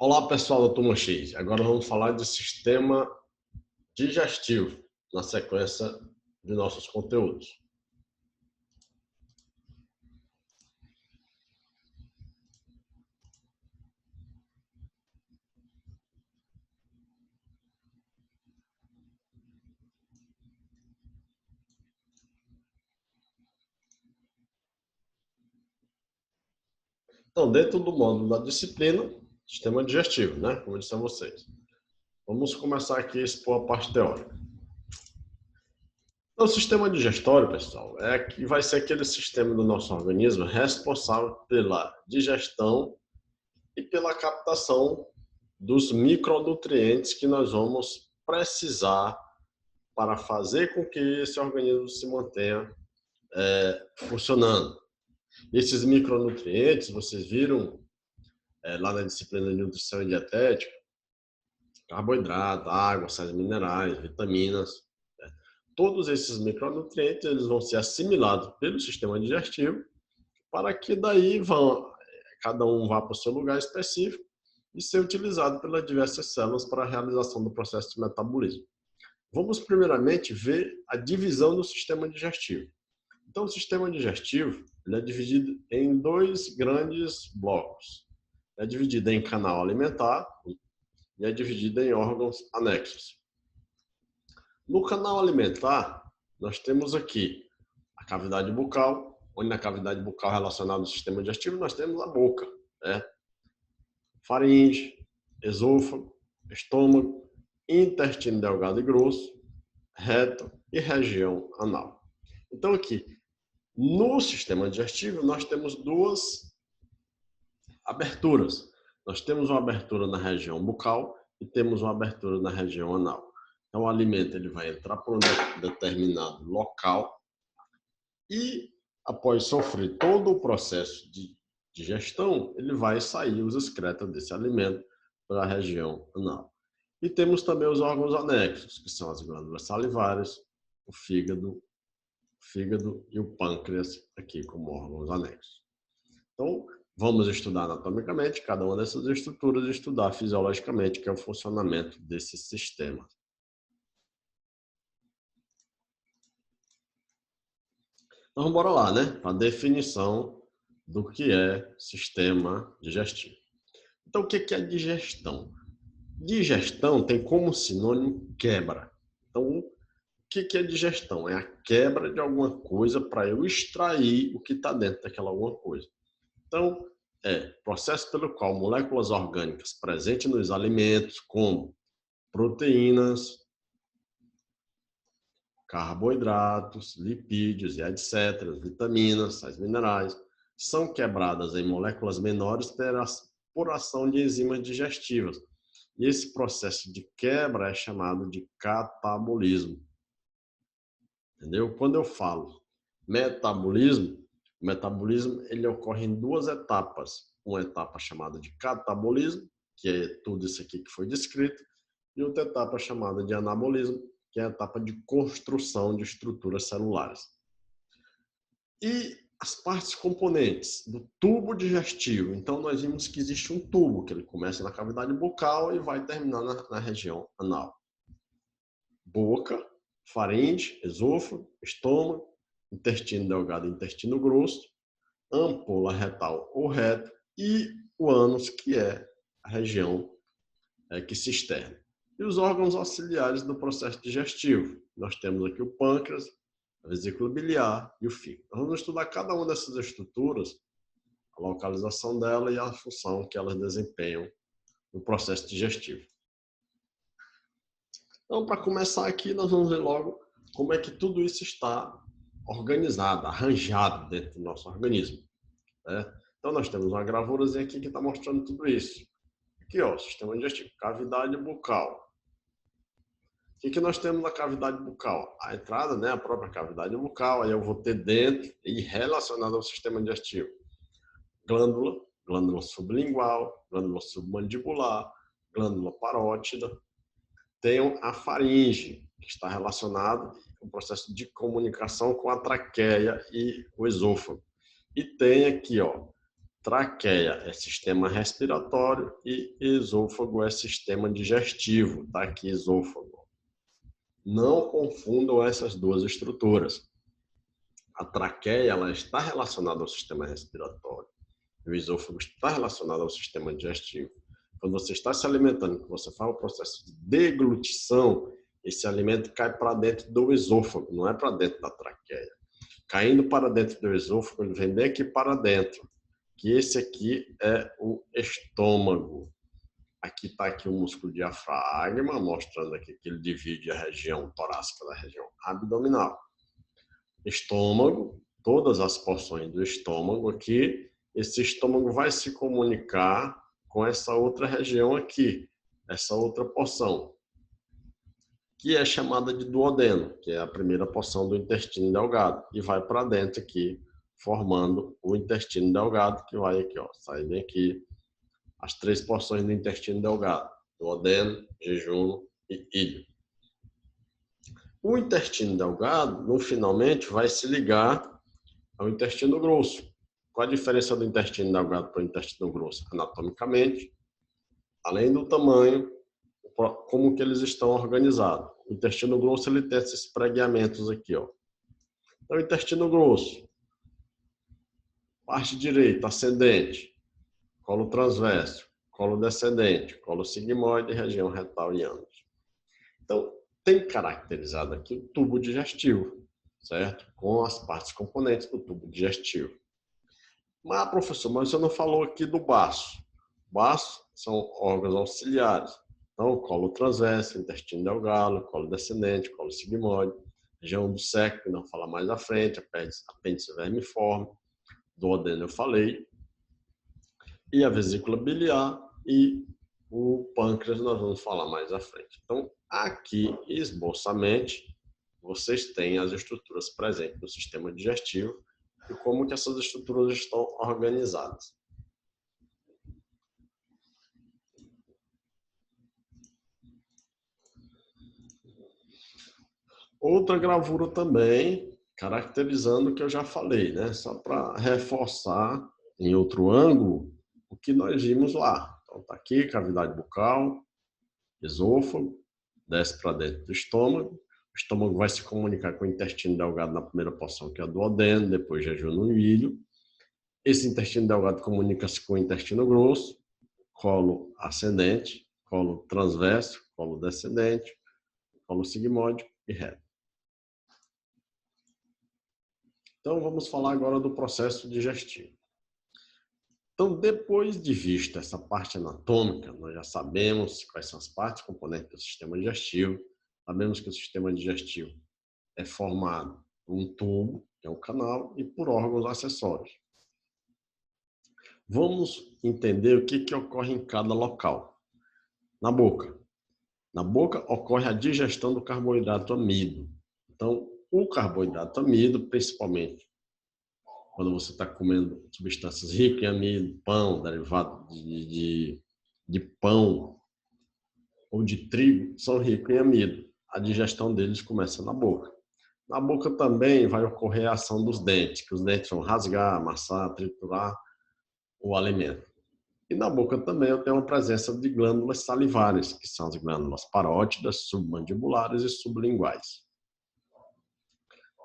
Olá, pessoal da Turma X. Agora vamos falar de sistema digestivo, na sequência de nossos conteúdos. Então, dentro do módulo da disciplina, sistema digestivo, né? Como eu disse a vocês. Vamos começar aqui a expor a parte teórica. Então, o sistema digestório, pessoal, que vai ser aquele sistema do nosso organismo responsável pela digestão e pela captação dos micronutrientes que nós vamos precisar para fazer com que esse organismo se mantenha funcionando. Esses micronutrientes, vocês viram lá na disciplina de nutrição e dietética, carboidrato, água, sais minerais, vitaminas. Todos esses micronutrientes eles vão ser assimilados pelo sistema digestivo para que daí cada um vá para o seu lugar específico e ser utilizado pelas diversas células para a realização do processo de metabolismo. Vamos primeiramente ver a divisão do sistema digestivo. Então, o sistema digestivo ele é dividido em dois grandes blocos. É dividido em canal alimentar e é dividido em órgãos anexos. No canal alimentar, nós temos aqui a cavidade bucal, onde na cavidade bucal relacionada ao sistema digestivo nós temos a boca, né? Faringe, esôfago, estômago, intestino delgado e grosso, reto e região anal. Então aqui, no sistema digestivo, nós temos duas aberturas. Nós temos uma abertura na região bucal e temos uma abertura na região anal. Então, o alimento ele vai entrar por um determinado local e, após sofrer todo o processo de digestão, ele vai sair os excretas desse alimento para a região anal. E temos também os órgãos anexos, que são as glândulas salivares, o fígado e o pâncreas aqui como órgãos anexos. Então, vamos estudar anatomicamente cada uma dessas estruturas e estudar fisiologicamente que é o funcionamento desse sistema. Então, bora lá, né? Para a definição do que é sistema digestivo. Então, o que é digestão? Digestão tem como sinônimo quebra. Então, o que é digestão? É a quebra de alguma coisa para eu extrair o que está dentro daquela alguma coisa. Então, processo pelo qual moléculas orgânicas presentes nos alimentos, como proteínas, carboidratos, lipídios e etc., vitaminas, sais minerais, são quebradas em moléculas menores por ação de enzimas digestivas. E esse processo de quebra é chamado de catabolismo. Entendeu? Quando eu falo metabolismo, o metabolismo ele ocorre em duas etapas. Uma etapa chamada de catabolismo, que é tudo isso aqui que foi descrito, e outra etapa chamada de anabolismo, que é a etapa de construção de estruturas celulares. E as partes componentes do tubo digestivo. Então, nós vimos que existe um tubo, que ele começa na cavidade bucal e vai terminar na região anal. Boca, faringe, esôfago, estômago, intestino delgado e intestino grosso, ampola retal ou reto e o ânus, que é a região que se externa. E os órgãos auxiliares do processo digestivo. Nós temos aqui o pâncreas, a vesícula biliar e o fígado. Vamos estudar cada uma dessas estruturas, a localização dela e a função que elas desempenham no processo digestivo. Então, para começar aqui, nós vamos ver logo como é que tudo isso está organizado, arranjado dentro do nosso organismo. Né? Então, nós temos uma gravurazinha aqui que está mostrando tudo isso. Aqui, ó, sistema digestivo, cavidade bucal. O que nós temos na cavidade bucal? A entrada, né, a própria cavidade bucal, aí eu vou ter dentro e relacionado ao sistema digestivo. Glândula sublingual, glândula submandibular, glândula parótida. Tenho a faringe, que está relacionado com o processo de comunicação com a traqueia e o esôfago. E tem aqui, ó, Traqueia é sistema respiratório e esôfago é sistema digestivo. Tá aqui esôfago. Não confundam essas duas estruturas. A traqueia ela está relacionada ao sistema respiratório. O esôfago está relacionado ao sistema digestivo. Quando você está se alimentando, que você faz o processo de deglutição, esse alimento cai para dentro do esôfago, não é para dentro da traqueia. Caindo para dentro do esôfago, ele vem daqui para dentro, que esse aqui é o estômago. Aqui está aqui o músculo diafragma, mostrando aqui que ele divide a região torácica da região abdominal. Estômago, todas as porções do estômago aqui, esse estômago vai se comunicar com essa outra região aqui, essa outra porção, que é chamada de duodeno, que é a primeira porção do intestino delgado, e vai para dentro aqui, formando o intestino delgado, que vai aqui, ó, sai bem aqui, as três porções do intestino delgado, duodeno, jejum e íleo. O intestino delgado, no finalmente, vai se ligar ao intestino grosso. Qual a diferença do intestino delgado para o intestino grosso? Anatomicamente, além do tamanho, como que eles estão organizados. O intestino grosso ele tem esses pregueamentos aqui, ó. Então, o intestino grosso, parte direita, ascendente, colo transverso, colo descendente, colo sigmoide, região retal e ânus. Então, tem caracterizado aqui o tubo digestivo, certo? Com as partes componentes do tubo digestivo. Mas, professor, mas você não falou aqui do baço. Baço são órgãos auxiliares. Então, colo transverso, intestino delgado, colo descendente, colo sigmoide, região do seco, que não fala mais à frente, apêndice vermiforme, duodeno eu falei, e a vesícula biliar e o pâncreas nós vamos falar mais à frente. Então, aqui, esboçamente, vocês têm as estruturas presentes no sistema digestivo e como que essas estruturas estão organizadas. Outra gravura também, caracterizando o que eu já falei, né? Só para reforçar em outro ângulo o que nós vimos lá. Então, tá aqui, cavidade bucal, esôfago, desce para dentro do estômago. O estômago vai se comunicar com o intestino delgado na primeira porção, que é a duodeno, depois jejum e íleo. Esse intestino delgado comunica-se com o intestino grosso, colo ascendente, colo transverso, colo descendente, colo sigmoide e reto. Então, vamos falar agora do processo digestivo. Então, depois de vista essa parte anatômica, nós já sabemos quais são as partes componentes do sistema digestivo, sabemos que o sistema digestivo é formado por um tubo, que é um canal, e por órgãos acessórios. Vamos entender o que ocorre em cada local. Na boca. Na boca ocorre a digestão do carboidrato amido. Então, o carboidrato amido, principalmente quando você está comendo substâncias ricas em amido, pão, derivado de pão ou de trigo, são ricos em amido. A digestão deles começa na boca. Na boca também vai ocorrer a ação dos dentes, que os dentes vão rasgar, amassar, triturar o alimento. E na boca também eu tenho a presença de glândulas salivares, que são as glândulas parótidas, submandibulares e sublinguais.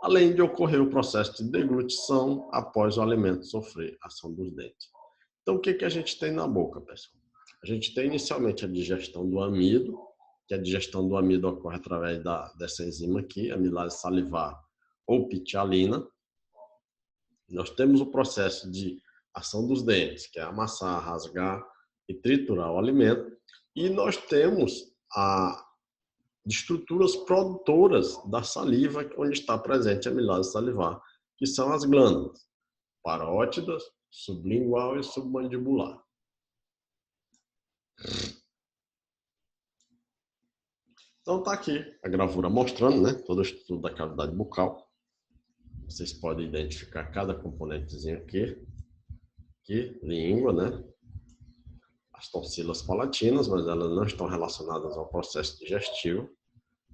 Além de ocorrer o processo de deglutição após o alimento sofrer a ação dos dentes. Então, o que a gente tem na boca, pessoal? A gente tem inicialmente a digestão do amido, que a digestão do amido ocorre através dessa enzima aqui, amilase salivar ou pitialina. Nós temos o processo de ação dos dentes, que é amassar, rasgar e triturar o alimento. E nós temos de estruturas produtoras da saliva, onde está presente a amilase salivar, que são as glândulas parótidas, sublingual e submandibular. Então está aqui a gravura mostrando, né, todo o estudo da cavidade bucal. Vocês podem identificar cada componentezinho aqui, língua, né? As tonsilas palatinas, mas elas não estão relacionadas ao processo digestivo.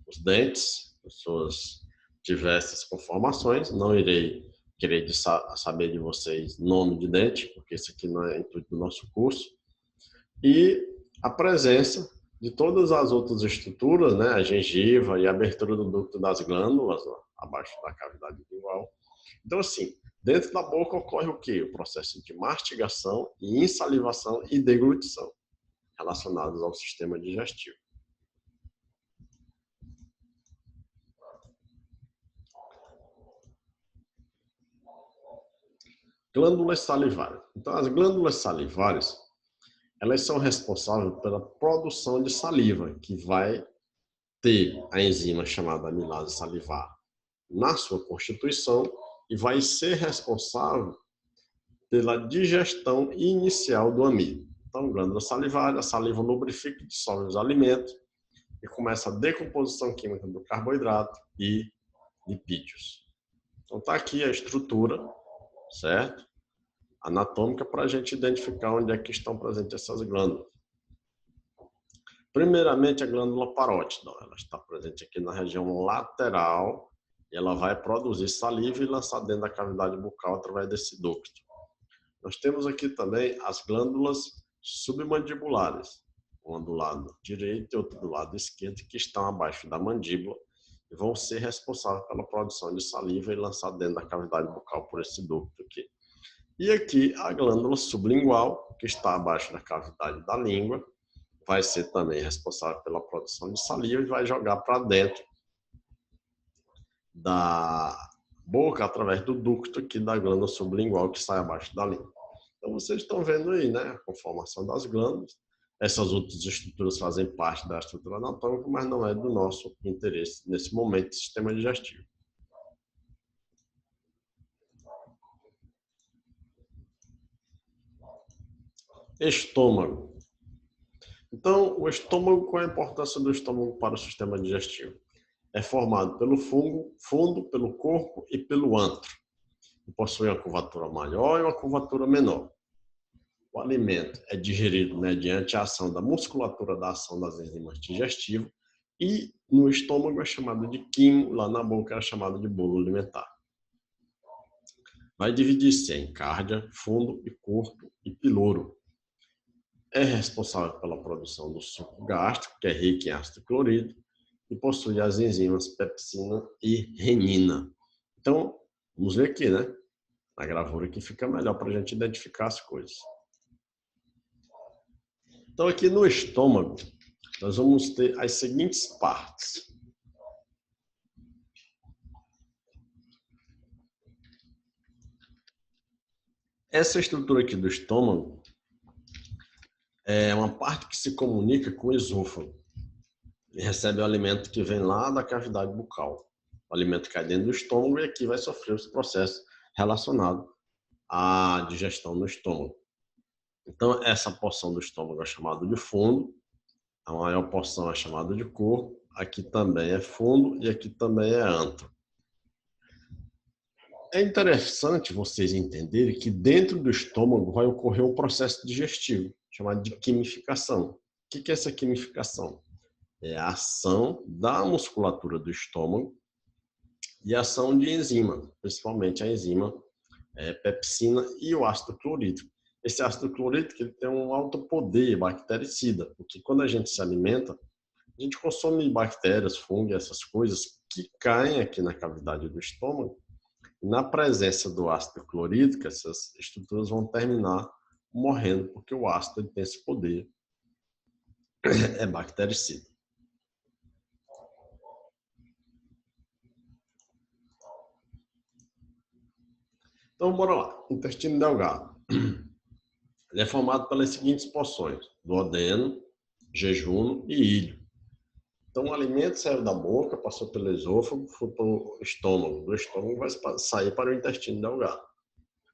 Os dentes, as suas diversas conformações, não irei querer saber de vocês nome de dente, porque isso aqui não é intuito do nosso curso. E a presença de todas as outras estruturas, né, a gengiva e a abertura do ducto das glândulas, ó, abaixo da cavidade lingual. Então, assim, dentro da boca ocorre o quê? O processo de mastigação, insalivação e deglutição, relacionados ao sistema digestivo. Glândulas salivares. Então, as glândulas salivares, elas são responsáveis pela produção de saliva, que vai ter a enzima chamada amilase salivar na sua constituição e vai ser responsável pela digestão inicial do amido. Então, glândula salivar, a saliva lubrifica e dissolve os alimentos e começa a decomposição química do carboidrato e lipídios. Então, está aqui a estrutura, certo? Anatômica, para a gente identificar onde é que estão presentes essas glândulas. Primeiramente, a glândula parótida. Ela está presente aqui na região lateral e ela vai produzir saliva e lançar dentro da cavidade bucal através desse ducto. Nós temos aqui também as glândulas submandibulares, uma do lado direito e outra do lado esquerdo, que estão abaixo da mandíbula e vão ser responsáveis pela produção de saliva e lançar dentro da cavidade bucal por esse ducto aqui. E aqui a glândula sublingual, que está abaixo da cavidade da língua, vai ser também responsável pela produção de saliva e vai jogar para dentro da boca através do ducto aqui da glândula sublingual que sai abaixo da língua. Então vocês estão vendo aí, né, a conformação das glândulas. Essas outras estruturas fazem parte da estrutura anatômica, mas não é do nosso interesse nesse momento do sistema digestivo. Estômago. Então, o estômago, qual é a importância do estômago para o sistema digestivo? É formado pelo fundo, pelo corpo e pelo antro. E possui uma curvatura maior e uma curvatura menor. O alimento é digerido mediante a ação da musculatura da ação das enzimas digestivas e no estômago é chamado de quimo, lá na boca é chamado de bolo alimentar. Vai dividir-se em cárdia, fundo e corpo e piloro. É responsável pela produção do suco gástrico, que é rico em ácido clorídrico, e possui as enzimas pepsina e renina. Então, vamos ver aqui, né? Na gravura que fica melhor para a gente identificar as coisas. Então, aqui no estômago, nós vamos ter as seguintes partes. Essa estrutura aqui do estômago é uma parte que se comunica com o esôfago e recebe o alimento que vem lá da cavidade bucal. O alimento cai dentro do estômago e aqui vai sofrer os processos relacionados à digestão no estômago. Então, essa porção do estômago é chamada de fundo, a maior porção é chamada de corpo, aqui também é fundo e aqui também é antro. É interessante vocês entenderem que dentro do estômago vai ocorrer um processo digestivo, chamado de quimificação. O que é essa quimificação? É a ação da musculatura do estômago e a ação de enzima, principalmente a enzima pepsina e o ácido clorídrico. Esse ácido clorídrico ele tem um alto poder bactericida, porque quando a gente se alimenta, a gente consome bactérias, fungos, essas coisas que caem aqui na cavidade do estômago. Na presença do ácido clorídrico, essas estruturas vão terminar morrendo, porque o ácido tem esse poder, é bactericida. Então, bora lá. Intestino delgado. Ele é formado pelas seguintes porções: duodeno, jejum e íleo. Então, o alimento saiu da boca, passou pelo esôfago, foi para o estômago. Do estômago vai sair para o intestino delgado.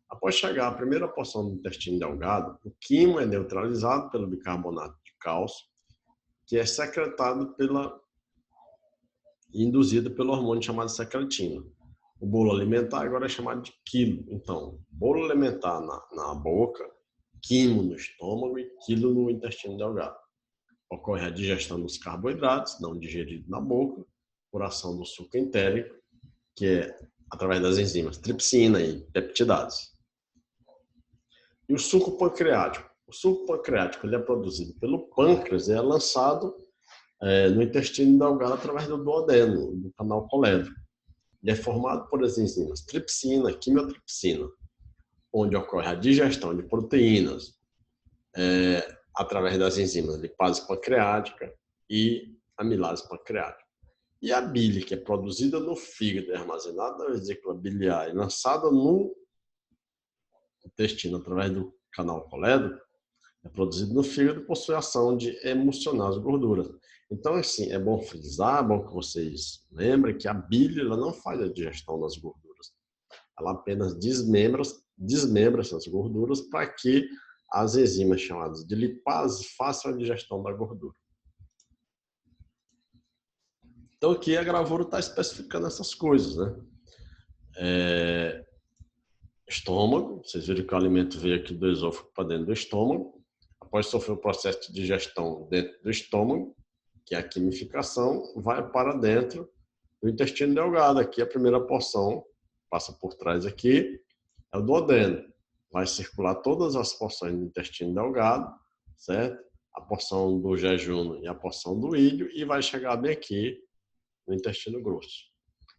Após chegar à primeira porção do intestino delgado, o quimo é neutralizado pelo bicarbonato de cálcio, que é secretado induzido pelo hormônio chamado secretina. O bolo alimentar agora é chamado de quilo. Então, bolo alimentar na boca, quimo no estômago e quilo no intestino delgado. Ocorre a digestão dos carboidratos, não digeridos na boca, por ação do suco entérico, que é através das enzimas tripsina e peptidase. E o suco pancreático? O suco pancreático ele é produzido pelo pâncreas e é lançado no intestino delgado através do duodeno, do canal colédrico. Ele é formado por as enzimas tripsina, quimiotripsina, onde ocorre a digestão de proteínas através das enzimas lipase pancreática e amilase pancreática. E a bile, que é produzida no fígado e armazenada na vesícula biliar e lançada no intestino através do canal colédrico, é produzido no fígado e possui ação de emulsionar as gorduras. Então, assim, é bom frisar, é bom que vocês lembrem que a bile ela não faz a digestão das gorduras. Ela apenas desmembra essas gorduras para que as enzimas chamadas de lipase façam a digestão da gordura. Então, aqui a gravura está especificando essas coisas, né? Estômago, vocês viram que o alimento veio aqui do esôfago para dentro do estômago. Após sofrer o processo de digestão dentro do estômago, que é a quimificação, vai para dentro do intestino delgado. Aqui a primeira porção passa por trás aqui, é o duodeno. Vai circular todas as porções do intestino delgado, certo? A porção do jejum e a porção do ilho, e vai chegar bem aqui no intestino grosso.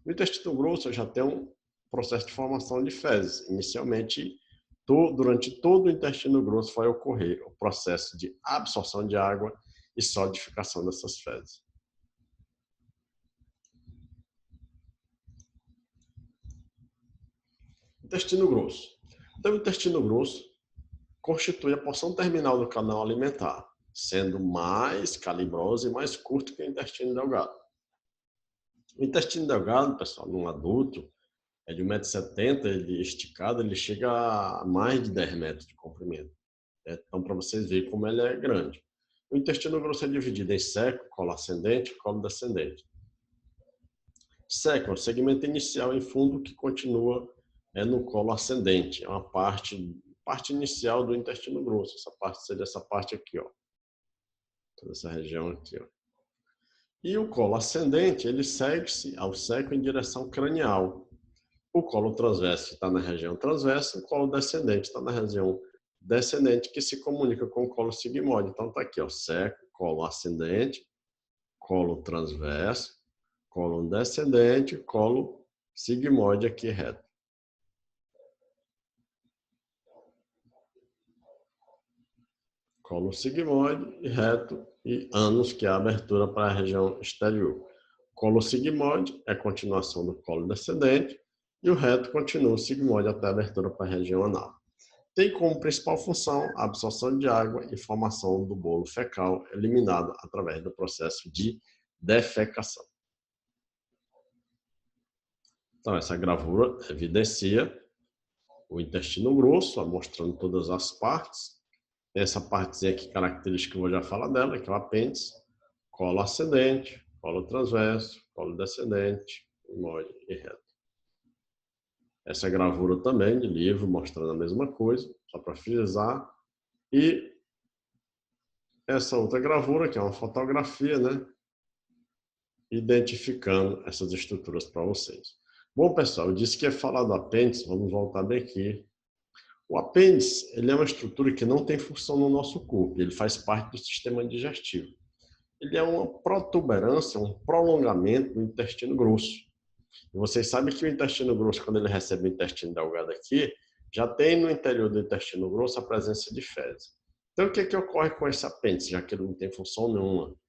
No intestino grosso já tem um processo de formação de fezes. Inicialmente, durante todo o intestino grosso vai ocorrer o processo de absorção de água e solidificação dessas fezes. Intestino grosso. Então, o intestino grosso constitui a porção terminal do canal alimentar, sendo mais calibrosa e mais curta que o intestino delgado. O intestino delgado, pessoal, num adulto, é de 1,70 m, ele esticado, ele chega a mais de 10 metros de comprimento. Então, para vocês verem como ele é grande. O intestino grosso é dividido em seco, colo ascendente e colo descendente. Seco é o segmento inicial em fundo que continua no colo ascendente. É uma parte inicial do intestino grosso. Essa parte seria essa parte aqui, ó. Toda essa região aqui, ó. E o colo ascendente, ele segue-se ao seco em direção cranial. O colo transverso está na região transversa, o colo descendente está na região descendente, que se comunica com o colo sigmoide. Então está aqui, ó, seco, colo ascendente, colo transverso, colo descendente, colo sigmoide aqui reto. Colo sigmoide reto e ânus, que é a abertura para a região exterior. Colo sigmoide é a continuação do colo descendente e o reto continua o sigmoide até a abertura para a região anal. Tem como principal função a absorção de água e formação do bolo fecal, eliminado através do processo de defecação. Então, essa gravura evidencia o intestino grosso, mostrando todas as partes. Tem essa partezinha aqui característica que eu vou já falar dela, que é o apêndice, colo ascendente, colo transverso, colo descendente, sigmoide e reto. Essa gravura também de livro, mostrando a mesma coisa, só para frisar. E essa outra gravura, que é uma fotografia, né? Identificando essas estruturas para vocês. Bom, pessoal, eu disse que ia falar do apêndice, vamos voltar bem aqui. O apêndice, ele é uma estrutura que não tem função no nosso corpo, ele faz parte do sistema digestivo. Ele é uma protuberância, um prolongamento do intestino grosso. E vocês sabem que o intestino grosso, quando ele recebe o intestino delgado aqui, já tem no interior do intestino grosso a presença de fezes. Então, o que ocorre com esse apêndice, já que ele não tem função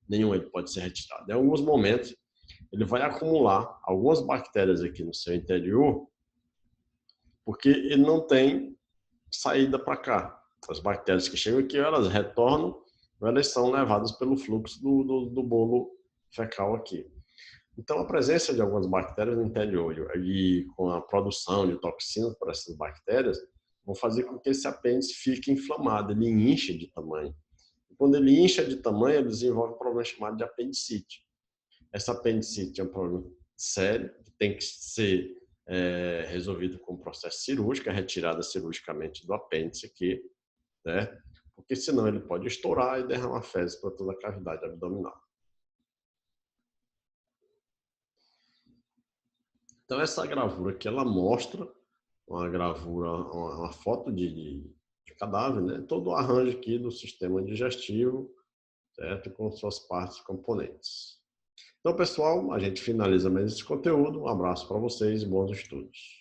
nenhuma ele pode ser retirado? Em alguns momentos, ele vai acumular algumas bactérias aqui no seu interior, porque ele não tem saída para cá. As bactérias que chegam aqui, elas retornam, elas são levadas pelo fluxo do bolo fecal aqui. Então, a presença de algumas bactérias no interior e com a produção de toxinas por essas bactérias, vão fazer com que esse apêndice fique inflamado, ele incha de tamanho. E quando ele incha de tamanho, ele desenvolve um problema chamado de apendicite. Essa apendicite é um problema sério, que tem que ser resolvido com um processo cirúrgico, a retirada cirurgicamente do apêndice aqui, né? Porque senão ele pode estourar e derramar fezes para toda a cavidade abdominal. Então, essa gravura aqui, ela mostra uma gravura, uma foto de cadáver, né? Todo o arranjo aqui do sistema digestivo, certo? Com suas partes e componentes. Então, pessoal, a gente finaliza mais esse conteúdo. Um abraço para vocês e bons estudos.